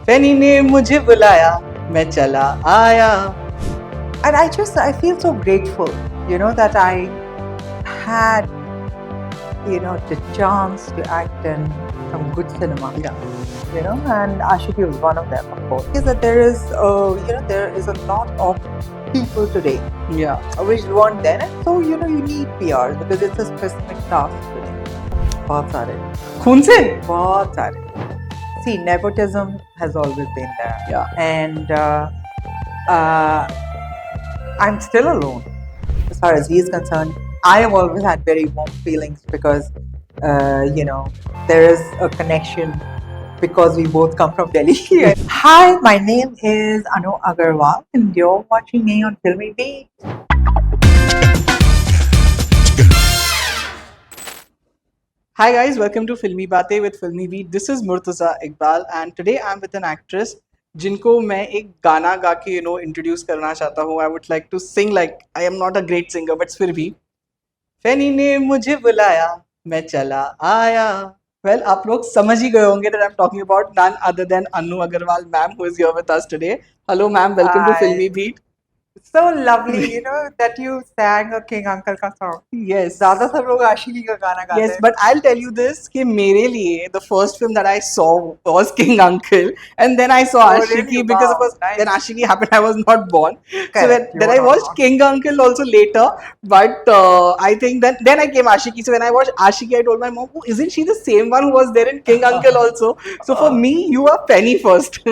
फैनी ने मुझे बुलाया मैं चला आया. And I feel so grateful, that I had, the chance to act in some good cinema. Yeah. And Aashiqui was one of them, of course. Is that there is, there is a lot of people today Yeah. which weren't then, and so you need PRs because it's a specific task today. बहुत सारे, खून से. बहुत सारे. See, nepotism has always been there. Yeah. And I'm still alone as far as he is concerned. I have always had very warm feelings because, there is a connection because we both come from Delhi. Hi, my name is Anu Aggarwal and you're watching me on Filmibeat. Hi guys, welcome to Filmi Batein with Filmibeat. This is Murtaza Iqbal and today I'm with an actress जिनको मैं एक गाना गा के introduce करना चाहता हूँ. I would like to sing like I am not a great singer but फिर भी फैनी ने मुझे बुलाया मैं चला आया. Well, आप लोग समझ ही गए होंगे that I'm talking about none other than Anu Agarwal ma'am who is here with us today. Hello ma'am, welcome to Hi. Filmibeat. So lovely, that you sang a King Uncle का song. Yes. ज़्यादा सब लोग आशिकी का गाना गाते Yes, हैं. but I'll tell you this कि मेरे लिए the first film that I saw was King Uncle, and then I saw Oh, Aashiqui really? because of Wow, course nice. when Aashiqui happened I was not born. So Correct, you then were I not watched born. King Uncle also later, but I think that then I came Aashiqui. So when I watched Aashiqui, I told my mom, "Oh, isn't she the same one who was there in King Uncle also?" So for me, you are Penny first.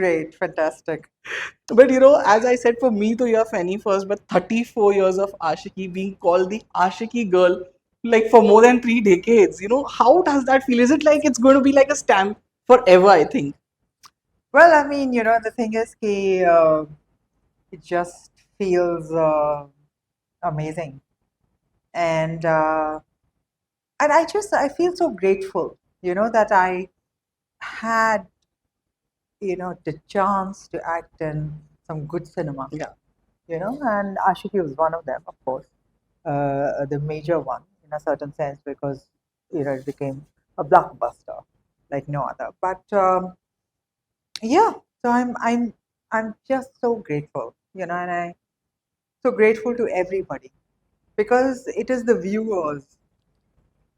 Great, fantastic. But as I said, for me, though, you're Fanny first, but 34 years of Aashiqui being called the Aashiqui girl, like for more than 3 decades, how does that feel? Is it like it's going to be like a stamp forever, I think? Well, I mean, the thing is, it just feels amazing, and I feel so grateful, that I had, the chance to act in some good cinema. Yeah. And Aashiqui was one of them, of course, the major one in a certain sense because it became a blockbuster like no other. But yeah, so I'm just so grateful, and I so grateful to everybody because it is the viewers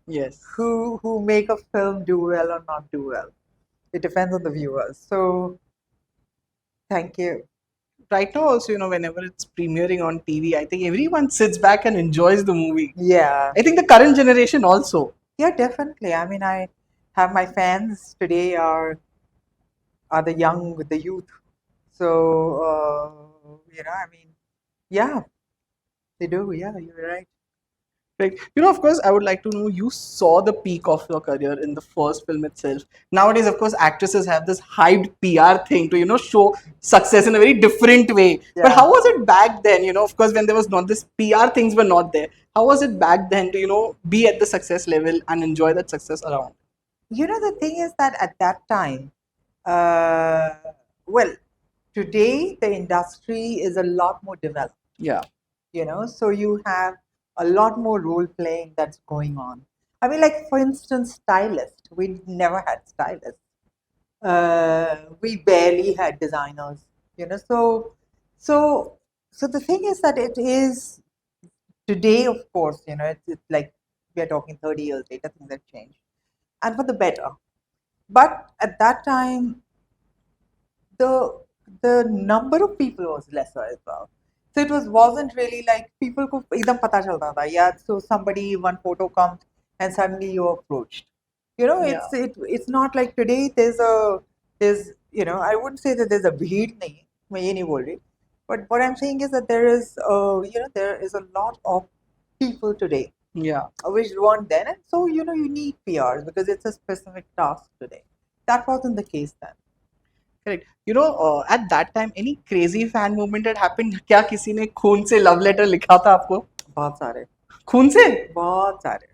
Yes. who make a film do well or not do well. It depends on the viewers. So thank you. Right now, also, whenever it's premiering on TV, I think everyone sits back and enjoys the movie. Yeah. I think the current generation also. Yeah, definitely. I mean, I have my fans today are the young, the youth. So I mean, yeah, they do. Yeah, you're right. Right. Of course, I would like to know you saw the peak of your career in the first film itself. Nowadays, of course, actresses have this hyped PR thing to, show success in a very different way. But Yeah. how was it back then? Of course, when there was not this PR things were not there. How was it back then to, be at the success level and enjoy that success around? The thing is that at that time, uh, well, today the industry is a lot more developed. Yeah. So you have a lot more role playing that's going on. I mean, like for instance, stylists. We never had stylists. We barely had designers. So the thing is that it is today, of course, it's like we are talking 30 years later, things have changed, and for the better. But at that time, the the number of people was lesser as well. So it wasn't really like people को एकदम पता चलता था. Yeah, so somebody one photo comes and suddenly you're approached. It's not like today there's I wouldn't say that there's a भीड़ नहीं है, मैं ये नहीं बोल रही. But what I'm saying is that there is there is a lot of people today. Yeah. Which weren't then, and so you need PRs because it's a specific task today. That wasn't the case then. Correct. At that time, any crazy fan movement had happened? क्या किसी ने खून से love letter लिखा था आपको? बहुत सारे. खून से? बहुत सारे.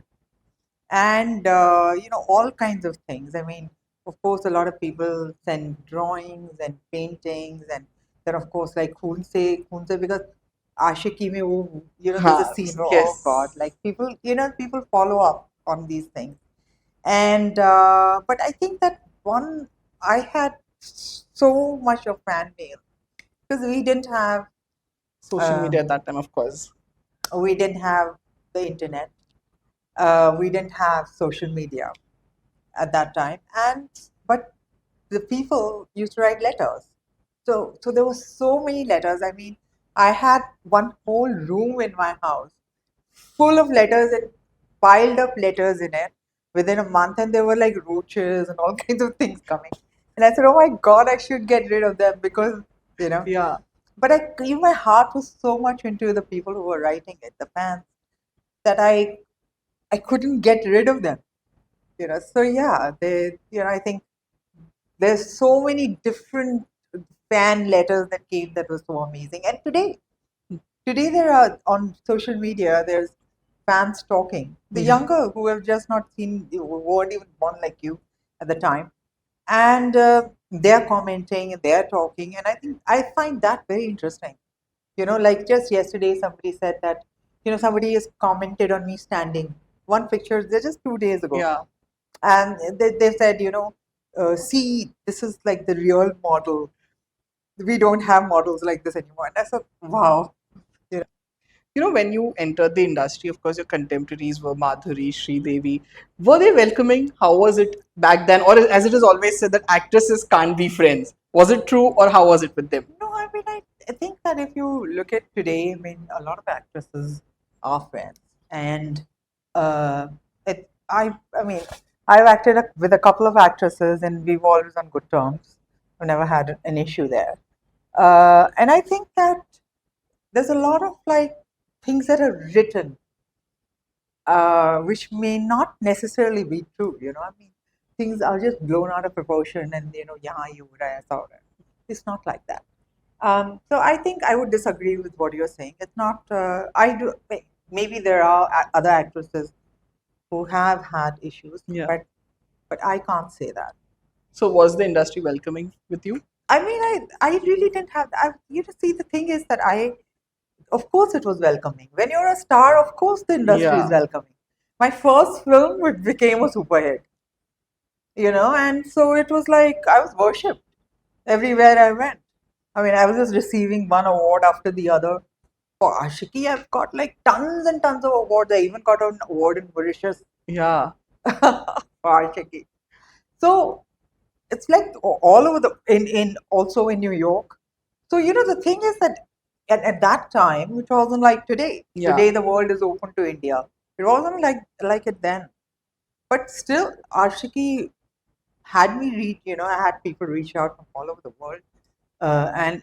And all kinds of things. I mean, of course, a lot of people send drawings and paintings, and then of course like खून से because Aashiqui में वो there's a scene. Yes. Oh God, like people people follow up on these things, and but I think that one I had so much of fan mail because we didn't have Social media at that time, of course. we didn't have the internet, we didn't have social media at that time, and but the people used to write letters. So there were so many letters. I mean, I had one whole room in my house full of letters and piled up letters in it within a month, and there were like roaches and all kinds of things coming. And I said, "Oh my God, I should get rid of them because you know." Yeah. But my heart was so much into the people who were writing it, the fans, that I couldn't get rid of them. So yeah, I think there's so many different fan letters that came that was so amazing. And today there are on social media, there's fans talking. The younger who have just not seen, who weren't even born like you at the time, and they're commenting and they're talking, and I find that very interesting. Like just yesterday, somebody said that somebody has commented on me standing. One picture, they're just 2 days ago, Yeah. and they said, see, this is like the real model. We don't have models like this anymore. And I said, wow. When you entered the industry, of course, your contemporaries were Madhuri, Sri Devi. Were they welcoming? How was it back then? Or as it is always said that actresses can't be friends. Was it true or how was it with them? No, I mean, I think that if you look at today, I mean, a lot of actresses are friends. And I mean, I've acted with a couple of actresses and we've always on good terms. We've never had an issue there. And I think that there's a lot of like things that are written which may not necessarily be true. I mean, things are just blown out of proportion, and yeah, you would I saw it. It's not like that. So I think I would disagree with what you're saying. It's not. I do. Maybe there are other actresses who have had issues, Yeah. but I can't say that. So was the industry welcoming with you? I mean, I really didn't have. See, the thing is that of course, it was welcoming. When you're a star, of course, the industry is Yeah. welcoming. My first film it became a super hit, and so it was like I was worshipped everywhere I went. I mean, I was just receiving one award after the other. For Aashiqui, I've got like tons and tons of awards. I even got an award in Mauritius Yeah. for Aashiqui. So it's like all over in also in New York. So the thing is that at that time, it wasn't like today. Yeah. Today the world is open to India. It wasn't like it then. But still, Aashiqui had me reach. I had people reach out from all over the world and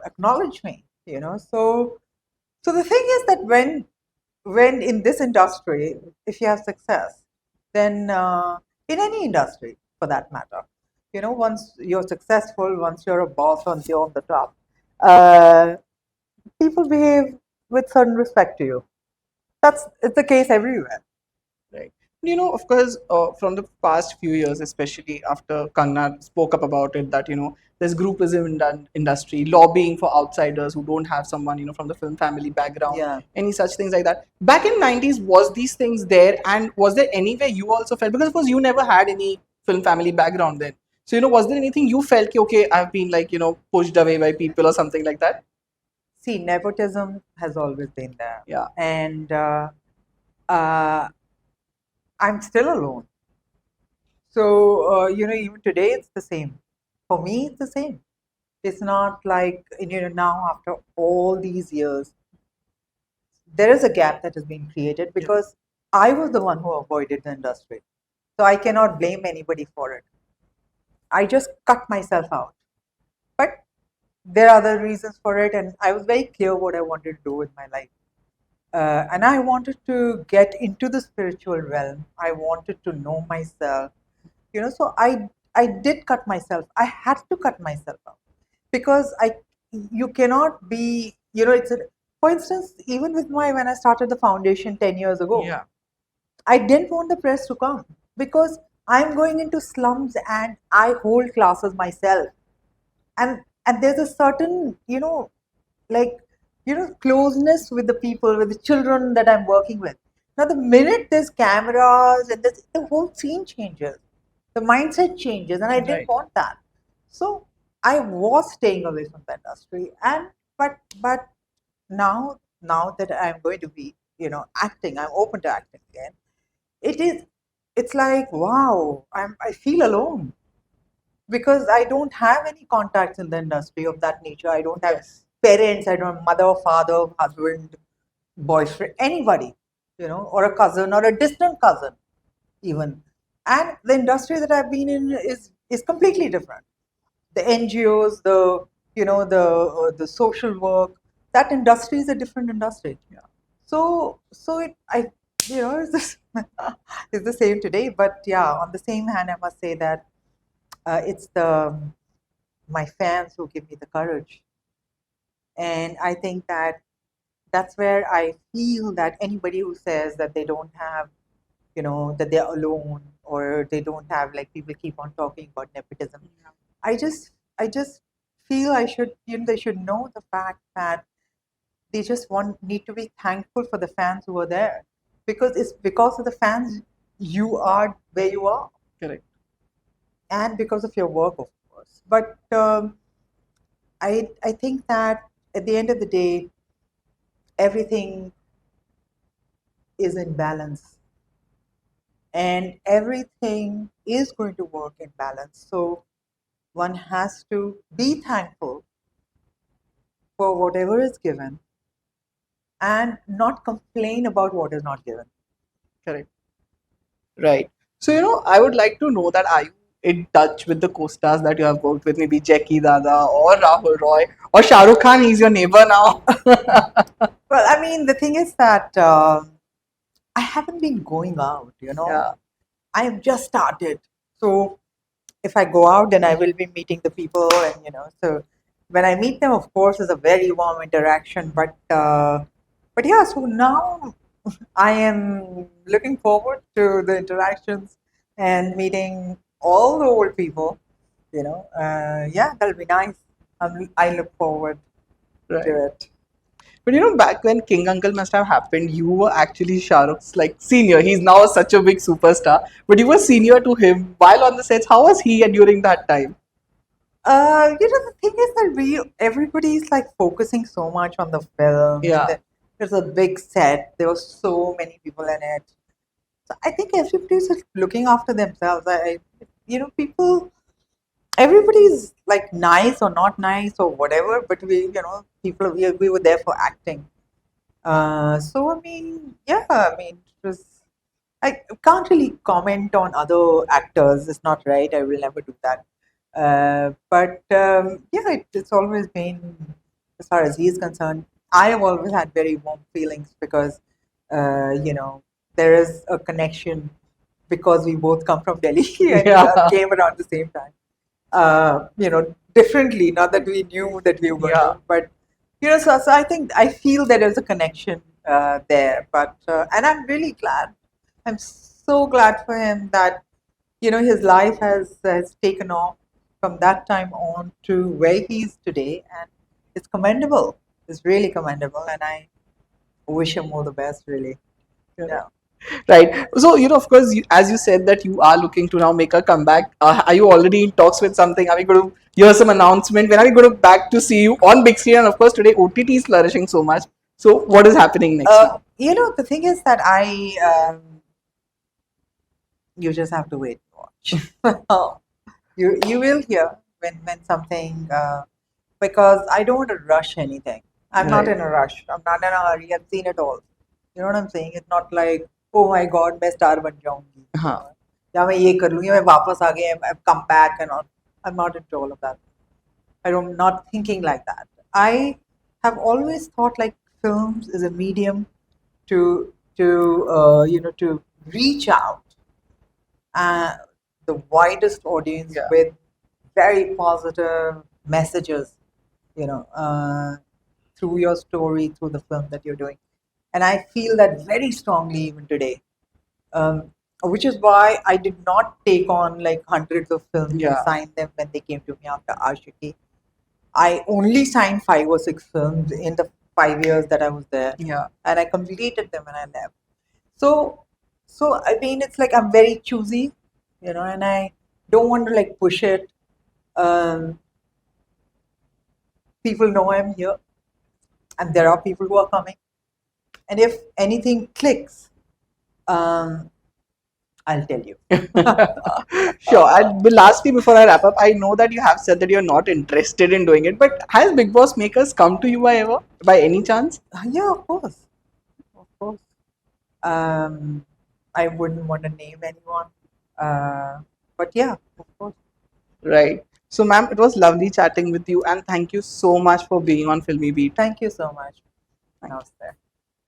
acknowledge me. So the thing is that when in this industry, if you have success, then in any industry for that matter, once you're successful, once you're a boss, once you're on the top, uh, people behave with certain respect to you. It's the case everywhere. Right. Of course, from the past few years, especially after Kangna spoke up about it, that, there's groupism in the industry, lobbying for outsiders who don't have someone, from the film family background, Yeah. any such things like that. Back in 90s, was these things there? And was there any way you also felt, because of course you never had any film family background then. So, was there anything you felt, okay, I've been like, pushed away by people or something like that? See, nepotism has always been there. Yeah. And uh, I'm still alone. So, even today it's the same. For me, it's the same. It's not like, now after all these years, there is a gap that has been created because I was the one who avoided the industry. So I cannot blame anybody for it. I just cut myself out. But there are other reasons for it, and I was very clear what I wanted to do with my life. And I wanted to get into the spiritual realm. I wanted to know myself. So I did cut myself. I had to cut myself out because you cannot be, for instance, even with when I started the foundation 10 years ago, Yeah. I didn't want the press to come because I'm going into slums and I hold classes myself. And there's a certain, like, closeness with the people, with the children that I'm working with. Now, the minute there's cameras and the whole scene changes, the mindset changes, and I didn't Right. want that. So I was staying away from the industry, and but now that I'm going to be, acting, I'm open to acting again. It is, it's like, wow, I feel alone because I don't have any contacts in the industry of that nature. I don't have Yes. parents. I don't have mother, father, husband, boyfriend, anybody, or a cousin or a distant cousin even. And the industry that I've been in is completely different. The NGOs, the social work, that industry is a different industry. Yeah. So it I it's it's the same today. But yeah, on the same hand, I must say that it's the my fans who give me the courage, and I think that that's where I feel that anybody who says that they don't have, that they're alone, or they don't have, like, people keep on talking about nepotism. Yeah. I just feel I should, they should know the fact that they just need to be thankful for the fans who are there, because it's because of the fans you are where you are, Correct. and because of your work, of course. But I think that at the end of the day, everything is in balance, and everything is going to work in balance. So one has to be thankful for whatever is given and not complain about what is not given. Correct. Right. So, I would like to know that are you in touch with the co-stars that you have worked with, maybe Jackie Dada or Rahul Roy or Shah Rukh Khan? He's your neighbor now. Well, I mean, the thing is that I haven't been going out, Yeah. I have just started. So if I go out, then I will be meeting the people, and so when I meet them, of course, it's a very warm interaction. But yeah, so now I am looking forward to the interactions and meeting all the old people. Yeah, that'll be nice. I look forward Right. to it. But back when King Uncle must have happened, you were actually Shah Rukh's like senior. He's now such a big superstar, but you were senior to him while on the sets. How was he during that time? The thing is that everybody's like focusing so much on the film, and Yeah. there's a big set. There were so many people in it. So I think everybody's just looking after themselves. People, everybody's like nice or not nice or whatever, but we were there for acting. So I mean, yeah, I mean, it was. I can't really comment on other actors. It's not right. I will never do that. But yeah, it's always been, as far as he's concerned, I have always had very warm feelings because, there is a connection because we both come from Delhi and we Yeah. came around the same time. Differently, not that we knew that we were going Yeah. to, but so I think I feel that there's a connection there. But and I'm really glad. I'm so glad for him that his life has taken off from that time on to where he is today, and it's commendable. It's really commendable, and I wish him all the best. Really, Correct. yeah. Right. So, of course, as you said that you are looking to now make a comeback. Are you already in talks with something? Are we going to hear some announcement? When are we going to back to see you on big screen? And of course, today OTT is flourishing so much. So, what is happening next now? The thing is that you just have to wait and watch. You will hear when something, because I don't want to rush anything. I'm not Right. in a rush. I'm not in a hurry. I've seen it all. You know what I'm saying? It's not like, oh my God, मैं star बन जाऊंगी. हाँ. या मैं ये कर लूंगी, मैं वापस आ गई, I've come back and all. I'm not into all of that. I'm not thinking like that. I have always thought like films is a medium to reach out uh, the widest audience Yeah. with very positive messages, you know, uh, through your story, through the film that you're doing. And I feel that very strongly even today, which is why I did not take on like hundreds of films and Yeah. sign them when they came to me after Aashiqui. I only signed 5 or 6 films in the 5 years that I was there, Yeah. and I completed them and I left. So, I mean, it's like I'm very choosy, and I don't want to like push it. Um, people know I'm here, and there are people who are coming. And if anything clicks, um, I'll tell you. Sure. And lastly, before I wrap up, I know that you have said that you're not interested in doing it, but has Big Boss makers come to you by any chance? Yeah, of course. Of course. I wouldn't want to name anyone. But yeah, of course. Right. So, ma'am, it was lovely chatting with you, and thank you so much for being on Filmy Beat. Thank you so much. Thank you. Namaste.